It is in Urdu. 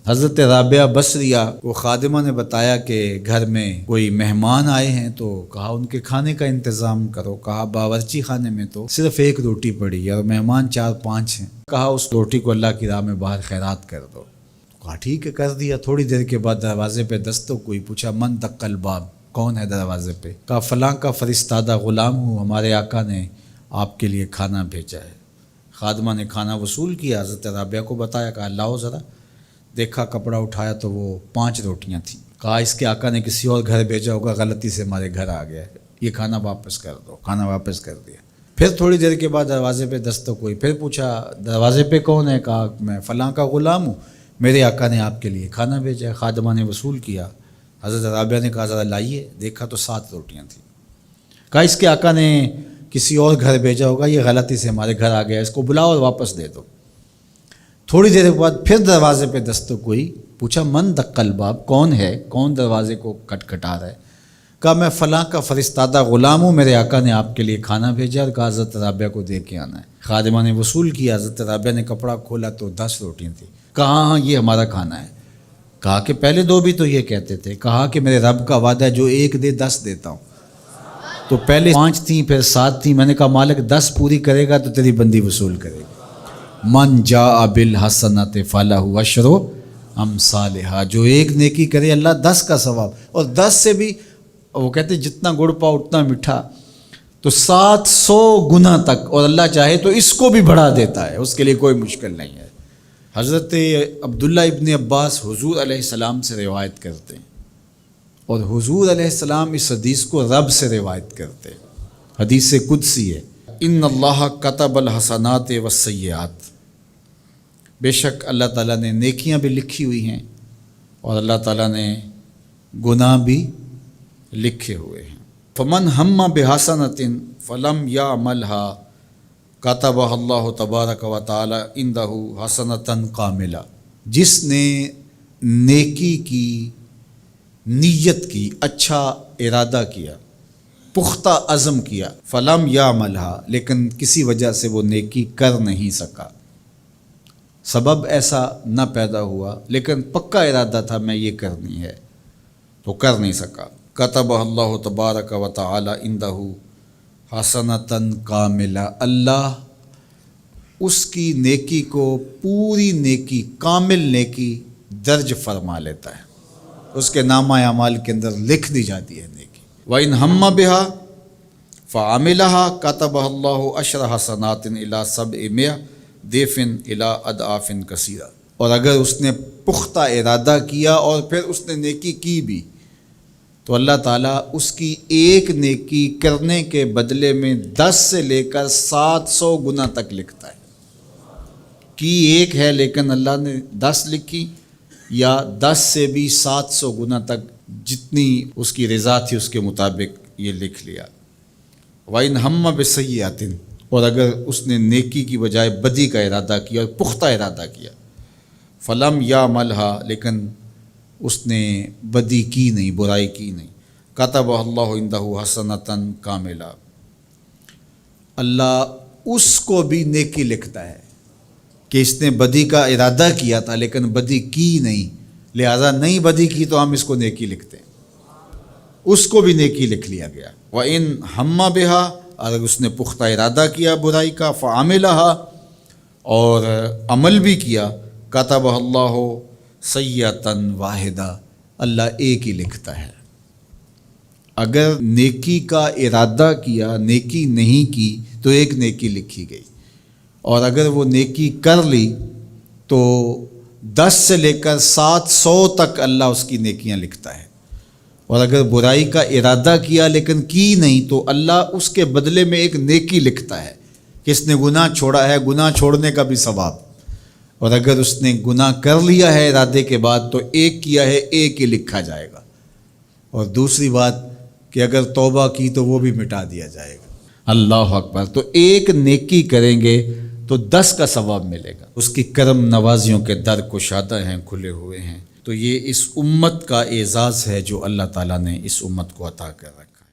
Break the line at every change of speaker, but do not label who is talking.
حضرت رابعہ بصریہ کو خادمہ نے بتایا کہ گھر میں کوئی مہمان آئے ہیں، تو کہا ان کے کھانے کا انتظام کرو۔ کہا باورچی خانے میں تو صرف ایک روٹی پڑی ہے اور مہمان 4-5 ہیں، کہا اس روٹی کو اللہ کی راہ میں باہر خیرات کر دو۔ کہا ٹھیک ہے، کر دیا۔ تھوڑی دیر کے بعد دروازے پہ دستک ہوئی، پوچھا من دق الباب، کون ہے دروازے پہ؟ کہا فلاں کا فرستادہ غلام ہوں، ہمارے آقا نے آپ کے لیے کھانا بھیجا ہے۔ خادمہ نے کھانا وصول کیا، حضرت رابعہ کو بتایا، کہا لاؤ ذرا۔ دیکھا، کپڑا اٹھایا تو وہ 5 روٹیاں تھیں۔ کہا اس کے آقا نے کسی اور گھر بھیجا ہوگا، غلطی سے ہمارے گھر آ گیا ہے، یہ کھانا واپس کر دو۔ کھانا واپس کر دیا۔ پھر تھوڑی دیر کے بعد دروازے پہ دستک ہوئی، پھر پوچھا دروازے پہ کون ہے؟ کہا میں فلاں کا غلام ہوں، میرے آقا نے آپ کے لیے کھانا بھیجا ہے۔ خادمہ نے وصول کیا، حضرت رابعہ نے کہا ذرا لائیے۔ دیکھا تو 7 روٹیاں تھیں۔ کہا اس کے آقا نے کسی اور گھر بھیجا ہوگا، یہ غلطی سے ہمارے گھر آ گیا، اس کو بلاؤ اور واپس دے دو۔ تھوڑی دیر کے بعد پھر دروازے پہ دستک ہوئی، پوچھا من دق الباب، کون ہے، کون دروازے کو کھٹکھٹا رہا ہے؟ کہا میں فلاں کا فرستادہ غلام ہوں، میرے آقا نے آپ کے لیے کھانا بھیجا اور کہا حضرت رابعہ کو دے کے آنا ہے۔ خادمہ نے وصول کیا، حضرت رابعہ نے کپڑا کھولا تو 10 روٹیاں تھیں۔ کہا ہاں یہ ہمارا کھانا ہے۔ کہا کہ پہلے 2 بھی تو یہ کہتے تھے۔ کہا کہ میرے رب کا وعدہ ہے جو 1 دے 10 دیتا ہوں۔ تو پہلے 5 تھیں، پھر 7 تھیں۔ میں نے کہا مالک 10 پوری کرے گا تو تیری بندی وصول کرے گا۔ من جاء بالحسنۃ فلہ عشر امثالھا، جو 1 نیکی کرے اللہ 10 کا ثواب، اور 10 سے بھی وہ کہتے جتنا گڑ پاؤ اتنا میٹھا، تو 700 گنا تک، اور اللہ چاہے تو اس کو بھی بڑھا دیتا ہے، اس کے لیے کوئی مشکل نہیں ہے۔ حضرت عبداللہ ابن عباس حضور علیہ السلام سے روایت کرتے ہیں، اور حضور علیہ السلام اس حدیث کو رب سے روایت کرتے ہیں۔ حدیث قدسی ہے، ان اللہ کتب الحسنات والسیئات، بے شک اللہ تعالیٰ نے نیکیاں بھی لکھی ہوئی ہیں اور اللہ تعالیٰ نے گناہ بھی لکھے ہوئے ہیں۔ فمن ہم بحسنۃ فلم یعملھا کتبہ اللہ تبارک و تعالی عندہ حسنۃ کاملہ، جس نے نیکی کی نیت کی، اچھا ارادہ کیا، پختہ عزم کیا، فلم یعملھا، لیکن کسی وجہ سے وہ نیکی کر نہیں سکا، سبب ایسا نہ پیدا ہوا، لیکن پکا ارادہ تھا میں یہ کرنی ہے، تو کر نہیں سکا، کتبہ اللہ تبارک و تعالی عندہ حسنۃ کاملہ، اللہ اس کی نیکی کو پوری نیکی، کامل نیکی درج فرما لیتا ہے، اس کے نامہ اعمال کے اندر لکھ دی جاتی ہے نیکی۔ وَإِنْ ہَمَّ بِهَا فَعَمِلَهَا كَتَبَهَا اللَّهُ عَشْرَ حَسَنَاتٍ إِلَىٰ 700 ضِعْفٍ إِلَىٰ أَضْعَافٍ كَثِيرَةٍ، اور اگر اس نے پختہ ارادہ کیا اور پھر اس نے نیکی کی بھی، تو اللہ تعالیٰ اس کی 1 نیکی کرنے کے بدلے میں 10 سے لے کر 700 گنا تک لکھتا ہے۔ کی 1 ہے لیکن اللہ نے 10 لکھی، یا 10 سے بھی 700 گنا تک، جتنی اس کی رضا تھی اس کے مطابق یہ لکھ لیا۔ وَإِنْ ہَمَّ بِسَیِّئَةٍ، اور اگر اس نے نیکی کی بجائے بدی کا ارادہ کیا اور پختہ ارادہ کیا، فلم یعملھا، لیکن اس نے بدی کی نہیں، برائی کی نہیں، کتبہ اللہ عندہ حسنۃ کاملہ، اللہ اس کو بھی نیکی لکھتا ہے کہ اس نے بدی کا ارادہ کیا تھا لیکن بدی کی نہیں، لہذا نہیں بدی کی تو ہم اس کو نیکی لکھتے ہیں، اس کو بھی نیکی لکھ لیا گیا۔ وَإِنْ ہَمَّ بِهَا، اگر اس نے پختہ ارادہ کیا برائی کا، فَعَمِلَهَا، اور عمل بھی کیا، کتبہ اللہ سیئۃ واحدہ، اللہ 1 ہی لکھتا ہے۔ اگر نیکی کا ارادہ کیا، نیکی نہیں کی تو 1 نیکی لکھی گئی، اور اگر وہ نیکی کر لی تو 10 سے لے کر 700 تک اللہ اس کی نیکیاں لکھتا ہے، اور اگر برائی کا ارادہ کیا لیکن کی نہیں تو اللہ اس کے بدلے میں 1 نیکی لکھتا ہے کہ اس نے گناہ چھوڑا ہے، گناہ چھوڑنے کا بھی ثواب، اور اگر اس نے گناہ کر لیا ہے ارادے کے بعد تو 1 کیا ہے، 1 ہی لکھا جائے گا، اور دوسری بات کہ اگر توبہ کی تو وہ بھی مٹا دیا جائے گا۔ اللہ اکبر۔ تو 1 نیکی کریں گے تو 10 کا ثواب ملے گا، اس کی کرم نوازیوں کے در کشادہ ہیں، کھلے ہوئے ہیں۔ تو یہ اس امت کا اعزاز ہے جو اللہ تعالیٰ نے اس امت کو عطا کر رہا ہے۔